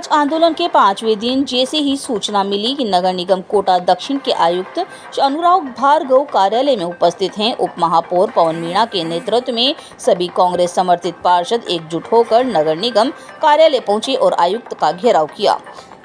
आज आंदोलन के 5वें दिन जैसे ही सूचना मिली कि नगर निगम कोटा दक्षिण के आयुक्त अनुराग भार्गव कार्यालय में उपस्थित हैं, उप महापौर पवन मीणा के नेतृत्व में सभी कांग्रेस समर्थित पार्षद एकजुट होकर नगर निगम कार्यालय पहुंचे और आयुक्त का घेराव किया।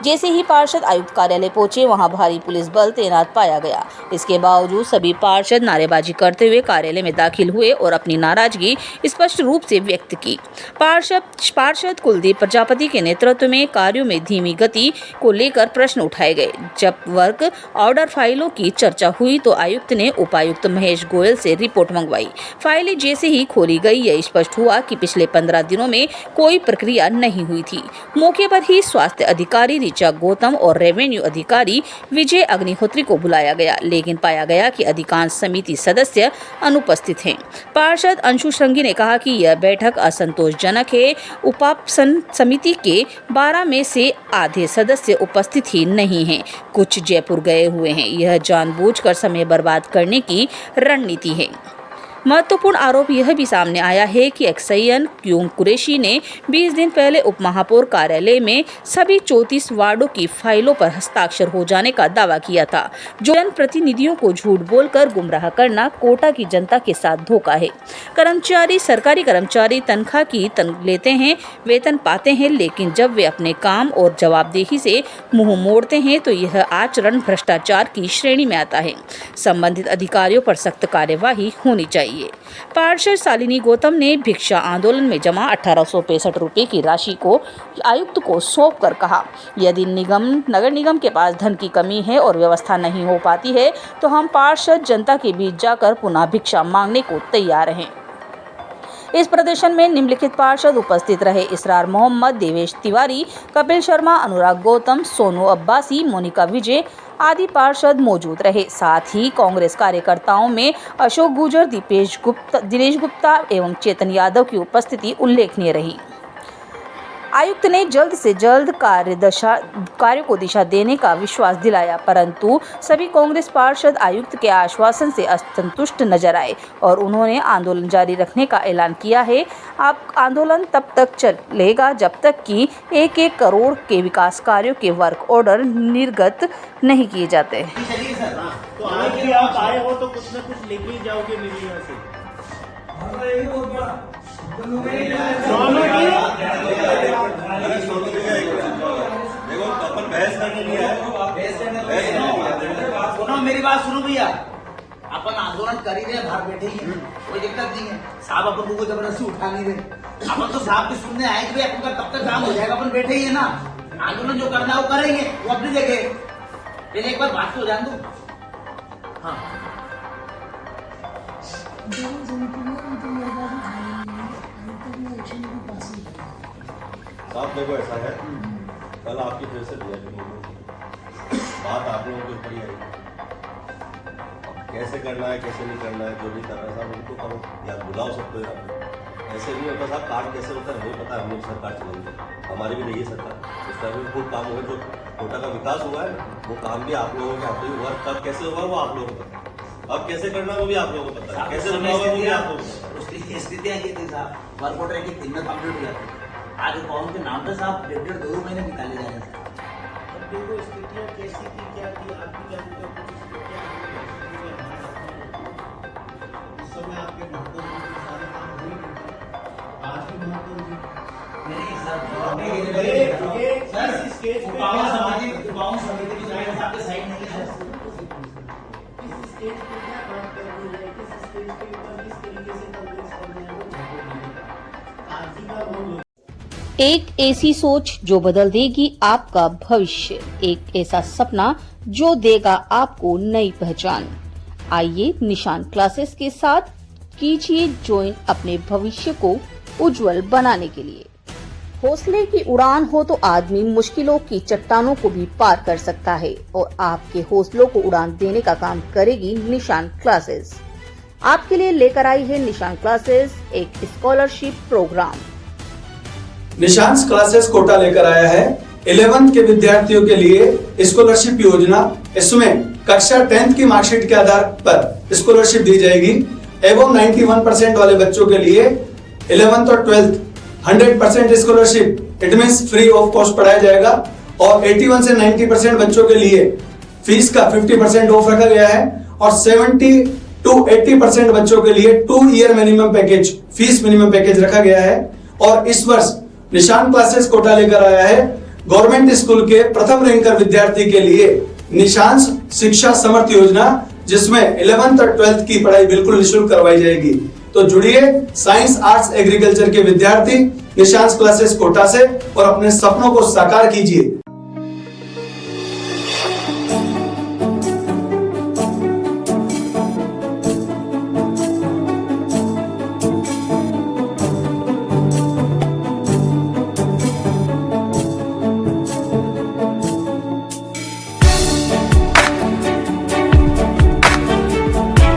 जैसे ही पार्षद आयुक्त कार्यालय पहुंचे, वहां भारी पुलिस बल तैनात पाया गया। इसके बावजूद सभी पार्षद नारेबाजी करते हुए कार्यालय में दाखिल हुए और अपनी नाराजगी स्पष्ट रूप से व्यक्त की। पार्षद कुलदीप प्रजापति के नेतृत्व में कार्यों में धीमी गति को लेकर प्रश्न उठाए गए। जब वर्क ऑर्डर फाइलों की चर्चा हुई तो आयुक्त ने उपायुक्त महेश गोयल से रिपोर्ट मंगवाई। फाइलें जैसे ही खोली गई, यह स्पष्ट हुआ कि पिछले 15 दिनों में कोई प्रक्रिया नहीं हुई थी। मौके पर ही स्वास्थ्य अधिकारी ऋचा गौतम और रेवेन्यू अधिकारी विजय अग्निहोत्री को बुलाया गया, लेकिन पाया गया कि अधिकांश समिति सदस्य अनुपस्थित हैं। पार्षद अंशु श्रृंगी ने कहा कि यह बैठक असंतोषजनक है। उपापसन समिति के 12 में से आधे सदस्य उपस्थित ही नहीं हैं, कुछ जयपुर गए हुए हैं। यह जानबूझकर समय बर्बाद करने की रणनीति है। महत्वपूर्ण आरोप यह भी सामने आया है कि एक्सईएन क्यूम कुरैशी ने 20 दिन पहले उप महापौर कार्यालय में सभी 34 वार्डों की फाइलों पर हस्ताक्षर हो जाने का दावा किया था। जो जनप्रतिनिधियों को झूठ बोलकर गुमराह करना कोटा की जनता के साथ धोखा है। सरकारी कर्मचारी तनख्वाह की लेते हैं, वेतन पाते हैं, लेकिन जब वे अपने काम और जवाबदेही से मुंह मोड़ते हैं तो यह आचरण भ्रष्टाचार की श्रेणी में आता है। संबंधित अधिकारियों पर सख्त कार्यवाही होनी चाहिए। पार्षद शालिनी गौतम ने भिक्षा आंदोलन में जमा 1865 रुपये की राशि को आयुक्त को सौंप कर कहा, यदि नगर निगम के पास धन की कमी है और व्यवस्था नहीं हो पाती है तो हम पार्षद जनता के बीच जाकर पुनः भिक्षा मांगने को तैयार हैं। इस प्रदर्शन में निम्नलिखित पार्षद उपस्थित रहे: इसरार मोहम्मद, देवेश तिवारी, कपिल शर्मा, अनुराग गौतम, सोनू अब्बासी, मोनिका विजय आदि पार्षद मौजूद रहे। साथ ही कांग्रेस कार्यकर्ताओं में अशोक गुर्जर, दिनेश गुप्ता एवं चेतन यादव की उपस्थिति उल्लेखनीय रही। आयुक्त ने जल्द से जल्द कार्य को दिशा देने का विश्वास दिलाया, परंतु सभी कांग्रेस पार्षद आयुक्त के आश्वासन से असंतुष्ट नजर आए और उन्होंने आंदोलन जारी रखने का ऐलान किया है। अब आंदोलन तब तक चलेगा जब तक कि 1-1 करोड़ के विकास कार्यों के वर्क ऑर्डर निर्गत नहीं किए जाते। तो आज भी आप आए हो तो कुछ न कुछ लेके ही जाओगे मेरे यहाँ से। मेरी बात सुनो भैया, अपन आंदोलन कर ही रहे, बाहर बैठे ही हैं, कोई दिक्कत नहीं है। साहब अपन को जबरदस्ती उठा नहीं रहे, अपन तो साहब की सुनने आए कि अपन का तब तक काम हो जाएगा, अपन बैठे ही है ना। आंदोलन जो करना है वो करेंगे, वो अपनी जगह। पहले एक बार बात तो जान दो। हाँ साहब देखो ऐसा है, कल आपकी फिर से बात आप लोगों के ऊपर ही आई। कैसे करना है, कैसे नहीं करना है, जो भी कर रहा है साहब उनको करो या बुलाओ सबको। ऐसे नहीं होता साहब, काम कैसे होता है वो पता है। हम लोग सरकार चलेंगे, हमारी भी नहीं है सरकार। इस तरह खूब काम हुआ, जो कोटा का विकास हुआ है वो काम भी आप लोगों के हाथ में हुआ। कब कैसे हुआ वो आप लोगों को पता है, अब कैसे करना वो भी आप लोगों को पता है, कैसे होगा वो भी आप लोगों को पता है। स्थितियाँ ये थी साहब, वर्क ऑर्डर एक दिन में कंप्लीट हो जाती है। आज कौन के नाम पे साहब 1.5-2 महीने निकाले जा रहे हैं। देखो स्थितियाँ कैसी थी, क्या थी, आपकी क्या उस समय आपके महत्वपूर्ण सारे काम हुए, आज भी महत्वपूर्ण नहीं सर, स्टेज पे युवाओं समिति की साइड आपके साइड नहीं है। इस स्टेज पे क्या बात कर रही है, किस स्टेज के ऊपर किस तरीके से कन्विंस करना है वो आरती का रोल। एक ऐसी सोच जो बदल देगी आपका भविष्य, एक ऐसा सपना जो देगा आपको नई पहचान। आइए निशान क्लासेस के साथ कीजिए ज्वाइन अपने भविष्य को उज्जवल बनाने के लिए। हौसले की उड़ान हो तो आदमी मुश्किलों की चट्टानों को भी पार कर सकता है और आपके हौसलों को उड़ान देने का काम करेगी निशान क्लासेस। आपके लिए लेकर आई है निशान क्लासेस एक स्कॉलरशिप प्रोग्राम। निशान क्लासेस कोटा लेकर आया है 11th के विद्यार्थियों के लिए स्कॉलरशिप योजना। इसमें कक्षा 10th की मार्कशीट के आधार पर स्कॉलरशिप दी जाएगी एवं 91% वाले बच्चों के लिए 11th और 12th 100% scholarship it means free of cost पढ़ाया जाएगा। और 81 से 90% बच्चों के लिए फीस का 50% ऑफ रखा गया है और 70 to 80% बच्चों के लिए 2 year minimum package, fees minimum package रखा गया है। और इस वर्ष निशान क्लासेस कोटा लेकर आया है गवर्नमेंट स्कूल के प्रथम रैंकर विद्यार्थी के लिए निशान शिक्षा समर्थ योजना, जिसमें 11th और 12th की पढ़ाई बिल्कुल निःशुल्क करवाई जाएगी। तो जुड़िए साइंस, आर्ट्स, एग्रीकल्चर के विद्यार्थी निशान क्लासेस कोटा से और अपने सपनों को साकार कीजिए।